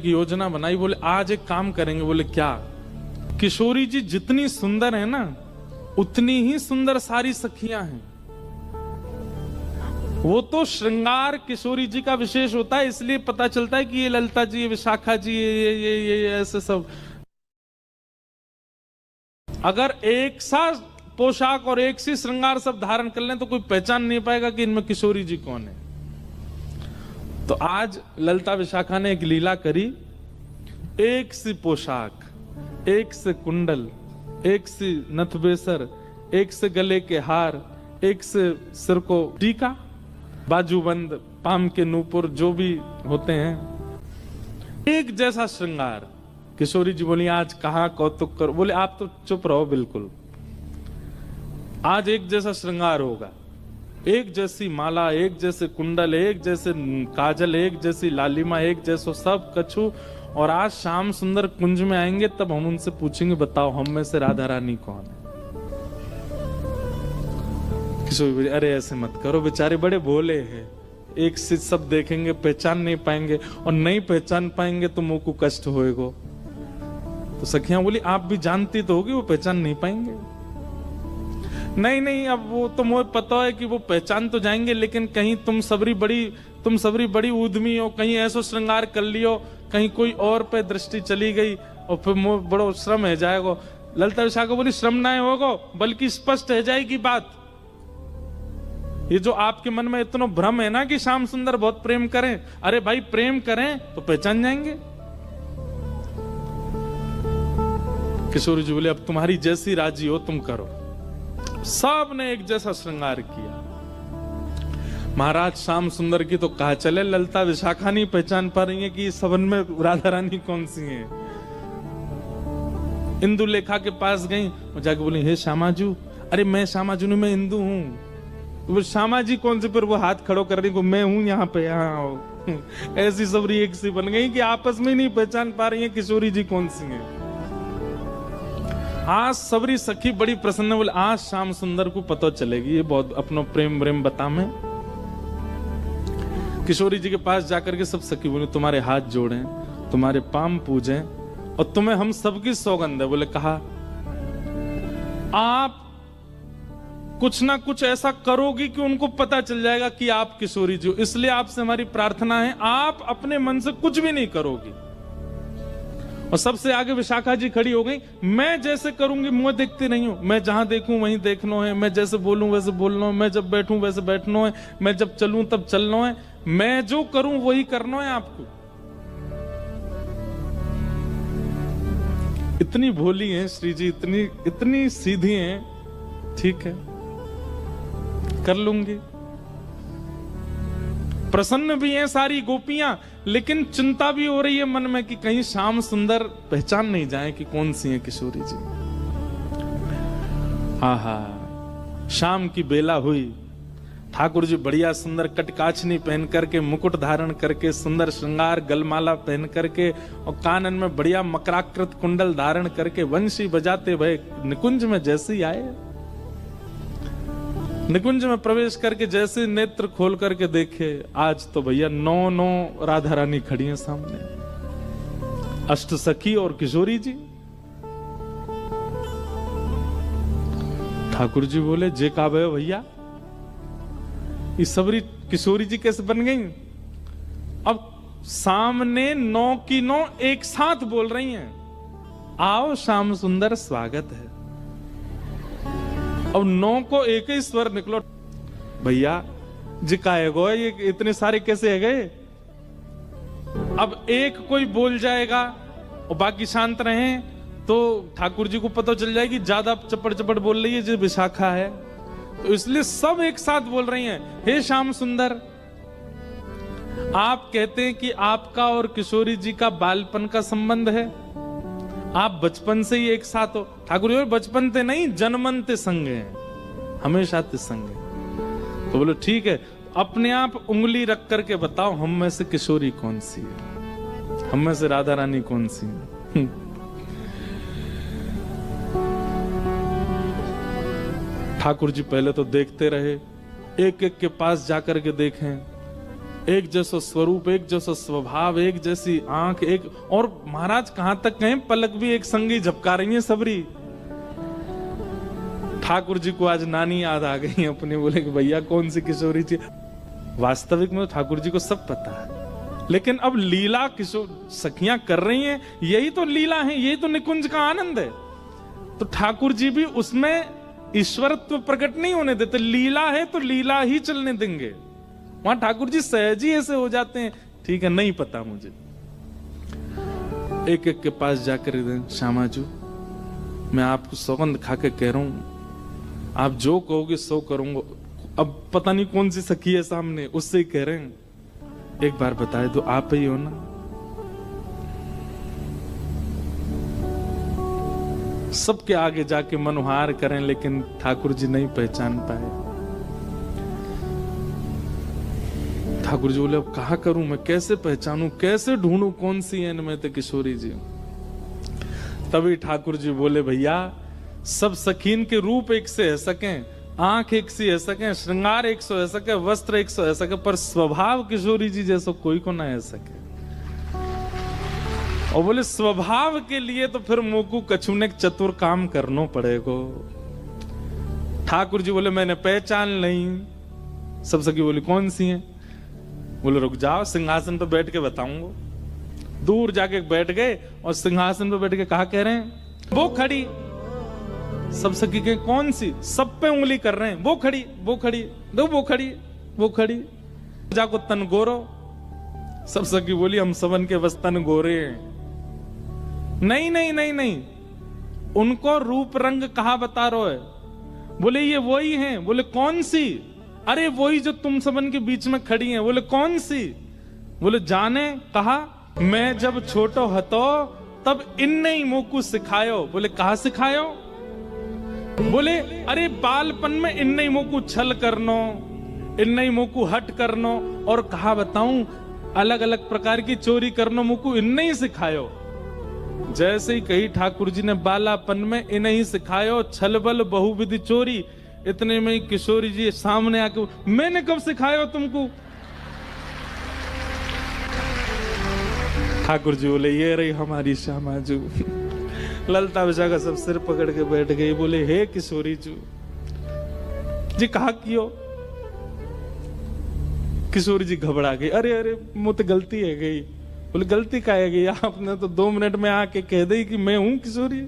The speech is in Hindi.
योजना बनाई, बोले आज एक काम करेंगे। बोले क्या? किशोरी जी जितनी सुंदर है ना, उतनी ही सुंदर सारी सखियां हैं। वो तो श्रृंगार किशोरी जी का विशेष होता है, इसलिए पता चलता है कि ये ललिता जी, ये विशाखा जी, ये ऐसे सब। अगर एक सा पोशाक और एक सी श्रृंगार सब धारण कर लें तो कोई पहचान नहीं पाएगा कि इनमें किशोरी जी कौन है। तो आज ललिता विशाखा ने एक लीला करी, एक सी पोशाक, एक से कुंडल, एक सी नथबेसर, एक से गले के हार, एक से सिर को टीका, बाजूबंद, पाम के नूपुर जो भी होते हैं, एक जैसा श्रृंगार। किशोरी जी बोली आज कहां कौतुक करो। बोले आप तो चुप रहो, बिल्कुल आज एक जैसा श्रृंगार होगा, एक जैसी माला, एक जैसे कुंडल, एक जैसे काजल, एक जैसी लालिमा, एक जैसो सब कछु। और आज शाम सुंदर कुंज में आएंगे तब हम उनसे पूछेंगे बताओ हम में से राधा रानी कौन है। किशोरी बोली अरे ऐसे मत करो, बेचारे बड़े भोले हैं, एक से सब देखेंगे पहचान नहीं पाएंगे, और नहीं पहचान पाएंगे तो मुंह को कष्ट होएगा। तो सखियां बोली आप भी जानती तो होगी वो पहचान नहीं पाएंगे। नहीं नहीं, अब वो तो मुझे पता है कि वो पहचान तो जाएंगे, लेकिन कहीं तुम सबरी बड़ी उद्यमी हो, कहीं ऐसा श्रृंगार कर लियो, कहीं कोई और पे दृष्टि चली गई और फिर मुझे बड़ो श्रम है जाएगा। ललिता विशाखा बोली श्रम ना होगा, बल्कि स्पष्ट है जाएगी बात। ये जो आपके मन में इतना भ्रम है ना कि श्याम सुंदर बहुत प्रेम करें, अरे भाई प्रेम करें तो पहचान जाएंगे। किशोरी जी बोले अब तुम्हारी जैसी राजी हो तुम करो। सब ने एक जैसा श्रृंगार किया। महाराज श्याम सुंदर की तो कहा चले, ललिता विशाखा नहीं पहचान पा रही है कि सबन में राधा रानी कौन सी है। इंदु लेखा के पास गई, जाके बोली हे श्यामाजू, अरे मैं श्यामाजू नहीं, मैं इंदु हूँ। वो श्यामा जी कौन से, फिर वो हाथ खड़ो कर रही को मैं हूं यहाँ पे, यहाँ आओ। ऐसी सबरी एक सी बन गई कि आपस में नहीं पहचान पा रही है किशोरी जी कौन सी है। आज सबरी सखी बड़ी प्रसन्न, बोले आज श्याम सुंदर को पता चलेगी, ये बहुत अपनो प्रेम व्रेम बता में। किशोरी जी के पास जाकर के सब सखी बोले तुम्हारे हाथ जोड़े, तुम्हारे पाम पूजे, और तुम्हें हम सबकी सौगंध है। बोले कहा आप कुछ ना कुछ ऐसा करोगी कि उनको पता चल जाएगा कि आप किशोरी जी हो, इसलिए आपसे हमारी प्रार्थना है आप अपने मन से कुछ भी नहीं करोगी। और सबसे आगे विशाखा जी खड़ी हो गई, मैं जैसे करूंगी मुंह देखती नहीं हूं, मैं जहां देखूं वहीं देखना है, मैं जैसे बोलूं वैसे बोलना है, मैं जब बैठूं वैसे बैठना है, मैं जब चलूं तब चलना है, मैं जो करूं वही करना है आपको। इतनी भोली हैं श्री जी, इतनी सीधी हैं, ठीक है कर लूंगी। प्रसन्न भी हैं सारी गोपियां, लेकिन चिंता भी हो रही है मन में कि कहीं श्याम सुंदर पहचान नहीं जाए कि कौन सी है किशोरी जी। आहा, शाम की बेला हुई, ठाकुर जी बढ़िया सुंदर कटकाचनी पहन करके, मुकुट धारण करके, सुंदर श्रृंगार गलमाला पहन करके, और कानन में बढ़िया मकराकृत कुंडल धारण करके वंशी बजाते भय निकुंज में जैसे ही आए। निकुंज में प्रवेश करके जैसे नेत्र खोल करके देखे, आज तो भैया 9 राधा रानी खड़ी हैं सामने, अष्ट सखी और किशोरी जी। ठाकुर जी बोले जे का भैया ये सबरी किशोरी जी कैसे बन गई। अब सामने 9 की 9 एक साथ बोल रही हैं, आओ श्याम सुंदर स्वागत है। अब 9 को एक ही स्वर निकलो, भैया जी काहे गो ये इतने सारे कैसे है गए। अब एक कोई बोल जाएगा और बाकी शांत रहे तो ठाकुर जी को पता चल जाएगी ज्यादा चपड़ चपड़ बोल रही है जो विशाखा है, तो इसलिए सब एक साथ बोल रही हैं, हे श्याम सुंदर। आप कहते हैं कि आपका और किशोरी जी का बालपन का संबंध है, आप बचपन से ही एक साथ हो। ठाकुर जी बचपन ते नहीं जन्मन ते संग हैं, हमेशा ते संग है। तो बोलो ठीक है, अपने आप उंगली रख करके बताओ हम में से किशोरी कौन सी है, हम में से राधा रानी कौन सी है। ठाकुर जी पहले तो देखते रहे, एक एक के पास जाकर के देखें, एक जैसा स्वरूप, एक जैसा स्वभाव, एक जैसी आंख, एक और महाराज कहां तक गए, पलक भी एक संगी झपका रही है सबरी। ठाकुर जी को आज नानी याद आ गई अपनी, बोले कि भैया कौन सी किशोरी थी। वास्तविक में ठाकुर जी को सब पता है, लेकिन अब लीला किशोर सखियां कर रही हैं, यही तो लीला है, यही तो निकुंज का आनंद है। तो ठाकुर जी भी उसमें ईश्वरत्व प्रकट नहीं होने देते। लीला है तो लीला ही चलने देंगे। वहां ठाकुर जी सहज ही ऐसे हो जाते हैं, ठीक है नहीं पता मुझे। एक एक के पास जाकर श्यामा जी, मैं आपको सौगंध खा के कह रहा हूं, आप जो कहोगे सो करूंगा। अब पता नहीं कौन सी सखी है सामने, उससे ही कह रहे हैं, एक बार बताए तो आप ही हो ना। सबके आगे जाके मनोहार करें, लेकिन ठाकुर जी नहीं पहचान पाए। ठाकुर जी बोले अब कहा करूं मैं, कैसे पहचानूं, कैसे ढूंढूं कौन सी है इनमें तो किशोरी जी। तभी ठाकुर जी बोले भैया सब सखीन के रूप एक से है सकें, आंख एक सी है सके, श्रृंगार एक सौ है सके, वस्त्र एक सौ है सके, पर स्वभाव किशोरी जी जैसा कोई को ना है सके। और बोले स्वभाव के लिए तो फिर मोकू कछुने चतुर काम करना पड़ेगा। ठाकुर जी बोले मैंने पहचान नहीं। सब सखी बोली कौन सी है? बोले रुक जाओ सिंहासन पर बैठ के बताऊंगा। दूर जाके बैठ गए और सिंहासन पर बैठ के कहा कह रहे हैं वो खड़ी। सब सखी के कौन सी? सब पे उंगली कर रहे हैं, वो खड़ी वो खड़ी, दो वो खड़ी वो खड़ी। जाको तन गोरो। सब सखी बोली हम सबन के बस तन गोरे हैं। नहीं नहीं नहीं नहीं, उनको रूप रंग कहा बता रहे है? बोले ये वही हैं। बोले कौन सी? अरे वही जो तुम सबन के बीच में खड़ी हैं। बोले कौन सी? बोले जाने। कहा मैं जब छोटो हतो तब इनने ही मोकू सिखायो। बोले कहा सिखायो? बोले अरे बालपन में इनने ही मोकू छल करनो, इनने ही मोकू हट करनो, और कहा बताऊं अलग अलग प्रकार की चोरी करनो मोकू इनने ही सिखायो। जैसे ही कही ठाकुर जी ने बालापन में इन्हें ही सिखायो छल बल बहुविधि चोरी। इतने में ही किशोरी जी सामने आके मैंने कब सिखाया तुमको? ठाकुर जी बोले ये रही हमारी श्यामा जी। ललता विशाखा सब सिर पकड़ के बैठ गई। बोले हे किशोरी जी कहा कियो? किशोरी जी घबरा गई। अरे अरे मुझे गलती है गई। बोले गलती का है गई? आपने तो 2 मिनट में आके कह दी कि मैं हूं किशोरी।